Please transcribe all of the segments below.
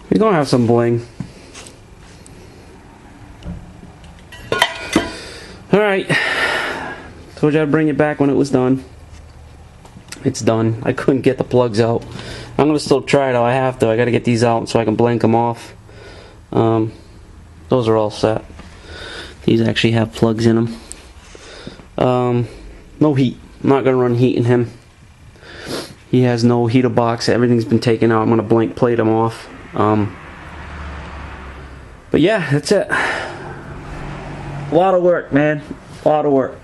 We're gonna have some bling. Alright. Told you I'd bring it back when it was done. It's done. I couldn't get the plugs out. I'm gonna still try it though. I have to. I gotta get these out so I can blank them off. Those are all set. These actually have plugs in them. No heat. I'm not gonna run heat in him. He has no heater box. Everything's been taken out. I'm gonna blank plate them off. But yeah, that's it. A lot of work, man. A lot of work.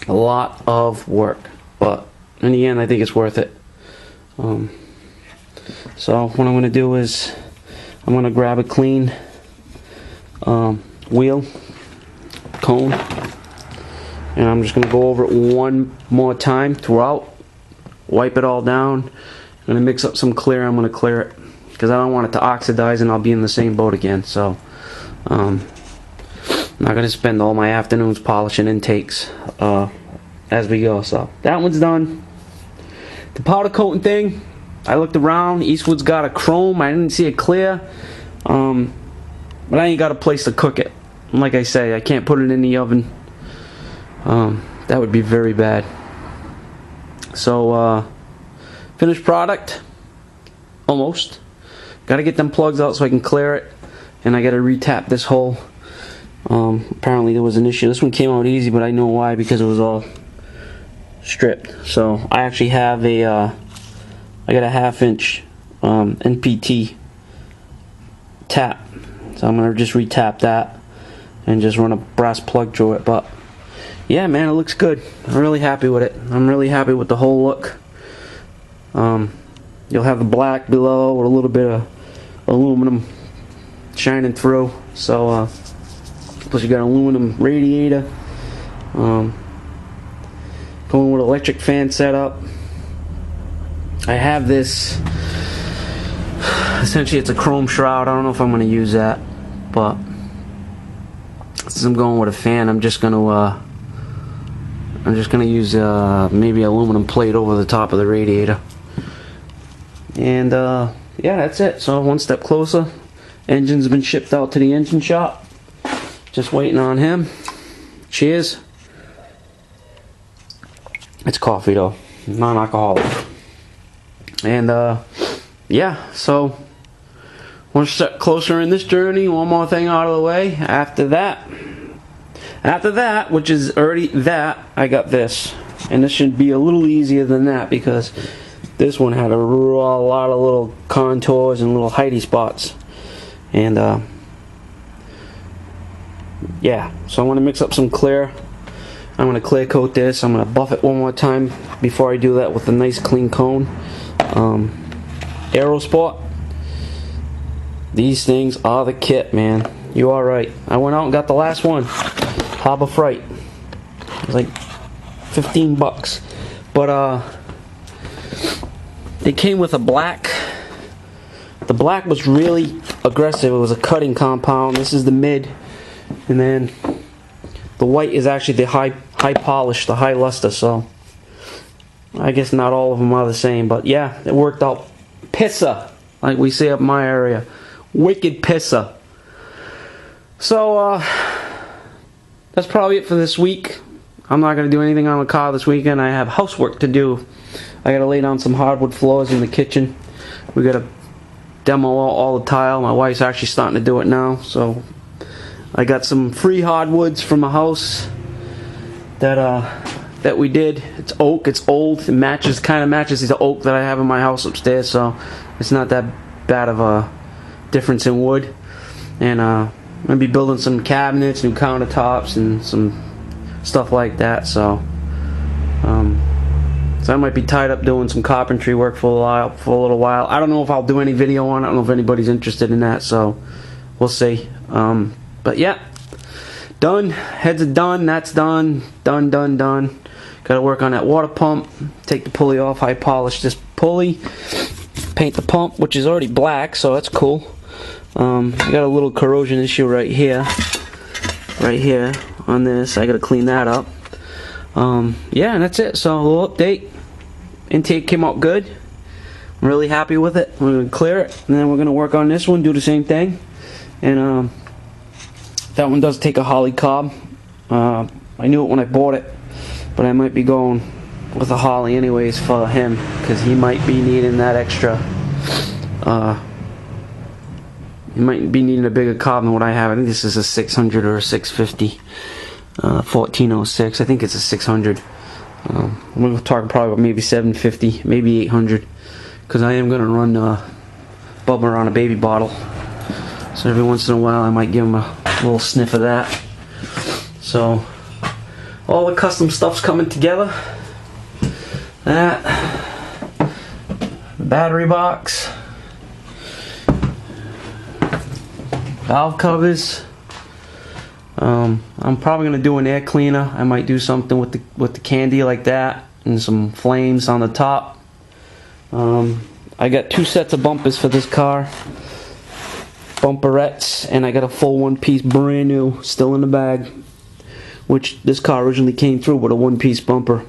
A lot of work. But in the end, I think it's worth it. So what I'm going to do is I'm going to grab a clean wheel cone, and I'm just going to go over it one more time throughout, wipe it all down. I'm going to mix up some clear. I'm going to clear it because I don't want it to oxidize and I'll be in the same boat again. So I'm not going to spend all my afternoons polishing intakes as we go. So that one's done. The powder coating thing, I looked around. Eastwood's got a chrome. I didn't see a clear, but I ain't got a place to cook it. And like I say, I can't put it in the oven. That would be very bad. So finished product, almost. Got to get them plugs out so I can clear it, and I got to retap this hole. Apparently there was an issue. This one came out easy, but I know why, because it was all stripped. So I actually have a I got a 1/2 inch NPT tap, so I'm gonna just retap that and just run a brass plug through it. But yeah, man, it looks good. I'm really happy with it. I'm really happy with the whole look. You'll have the black below with a little bit of aluminum shining through. So plus you got an aluminum radiator. Going with electric fan setup. I have this, essentially it's a chrome shroud. I don't know if I'm going to use that, but since I'm going with a fan, I'm just going to use maybe aluminum plate over the top of the radiator. And yeah, that's it. So one step closer. Engine's been shipped out to the engine shop. Just waiting on him. Cheers. It's coffee though, non-alcoholic. And yeah, so one step closer in this journey. One more thing out of the way. After that, which is already that, I got this, and this should be a little easier than that because this one had a lot of little contours and little heighty spots. And yeah, so I want to mix up some clear. I'm going to clear coat this. I'm going to buff it one more time before I do that with a nice clean cone. Aerosport. These things are the kit, man. You are right. I went out and got the last one. Harbor Freight. It was like 15 bucks. But they came with a black. The black was really aggressive. It was a cutting compound. This is the mid. And then the white is actually the high polish, the high luster. So I guess not all of them are the same, but yeah, it worked out. Pissa, like we say up my area, wicked pissa. So that's probably it for this week. I'm not gonna do anything on the car this weekend. I have housework to do. I gotta lay down some hardwood floors in the kitchen. We gotta demo all the tile. My wife's actually starting to do it now, so I got some free hardwoods from a house that we did. It's oak. It's old. It kind of matches the oak that I have in my house upstairs, so it's not that bad of a difference in wood. And I'm gonna be building some cabinets, new countertops, and some stuff like that. So I might be tied up doing some carpentry work for a little while. I don't know if I'll do any video on it. I don't know if anybody's interested in that, so we'll see. But yeah, done. Heads are done. That's done. Done. Gotta work on that water pump. Take the pulley off. High polish this pulley. Paint the pump, which is already black, so that's cool. I got a little corrosion issue right here. Right here on this. I gotta clean that up. Yeah, and that's it. So a little update. Intake came out good. I'm really happy with it. We're going to clear it, and then we're going to work on this one, do the same thing. And that one does take a Holly cob. I knew it when I bought it, but I might be going with a Holly anyways for him, because he might be needing that extra. He might be needing a bigger cob than what I have. I think this is a 600 or a 650. 1406. I think it's a 600. We're talking probably about maybe 750, maybe 800, because I am going to run Bubba on a baby bottle. So every once in a while I might give him a little sniff of that. So all the custom stuff's coming together. That, the battery box, valve covers. I'm probably gonna do an air cleaner. I might do something with the candy like that, and some flames on the top. I got 2 sets of bumpers for this car, bumperettes, and I got a full one-piece brand new still in the bag, which this car originally came through with a one-piece bumper.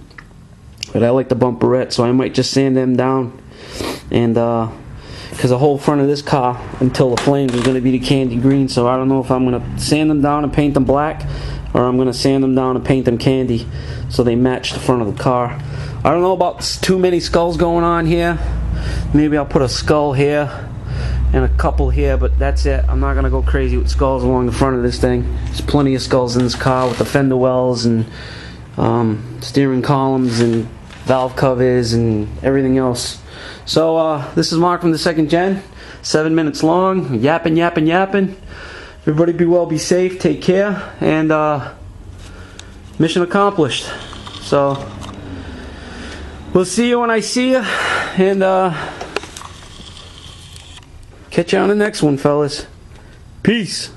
But I like the bumperette, so I might just sand them down, and because the whole front of this car until the flames is going to be the candy green, so I don't know if I'm going to sand them down and paint them black, or I'm going to sand them down and paint them candy so they match the front of the car. I don't know about too many skulls going on here. Maybe I'll put a skull here and a couple here, but that's it. I'm not going to go crazy with skulls along the front of this thing. There's plenty of skulls in this car with the fender wells and steering columns and valve covers and everything else. So this is Mark from the second gen. 7 minutes long, yapping. Everybody be well, be safe, take care, and mission accomplished. So we'll see you when I see you, and catch you on the next one, fellas. Peace.